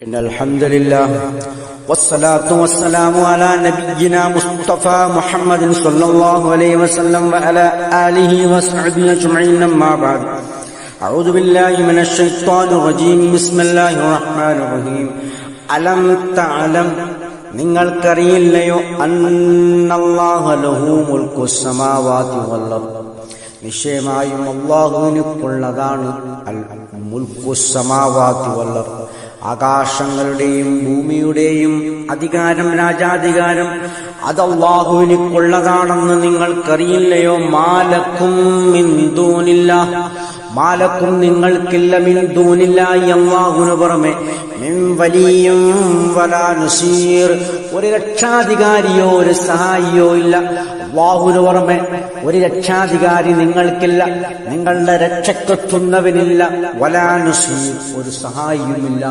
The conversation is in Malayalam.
إن الحمد لله والصلاة والسلام على نبينا مصطفى محمد صلى الله عليه وسلم وعلى آله وصحبه أجمعين أما بعد أعوذ بالله من الشيطان الرجيم بسم الله الرحمن الرحيم ألم تعلم നിങ്ങൾക്കറിയില്ലയോ അന്നല്ലാഹ ലഹു മുൽക്കു സമാവാതി വൽ അർദ് നിശ്ചയമായും അല്ലാഹുവിനുള്ളതാണ് അൽ മുൽക്കു സമാവാതി വൽ അർദ് ആകാശങ്ങളുടെയും ഭൂമിയുടെയും അധികാരം, രാജാധികാരം അത് അല്ലാഹുവിനുള്ളതാണെന്ന് നിങ്ങൾക്കറിയില്ലയോ? മാലക്കും മിൻ ദൂനില്ലാഹ്, മാലക്കും നിങ്ങൾക്കില്ല മിൻ ദൂനില്ലാഹി അല്ലാഹുവിനു പുറമെ മിൻ വലിയ്യും വലാ നസീർ, ഒരു രക്ഷാധികാരിയോ ഒരു സഹായിയോ ഇല്ല. അല്ലാഹുവിനു പുറമെ ഒരു രക്ഷാധികാരി നിങ്ങൾക്കില്ല, നിങ്ങളുടെ രക്ഷക്കെത്തുന്നവനില്ല. വലാ നസീർ, ഒരു സഹായിയുമില്ല.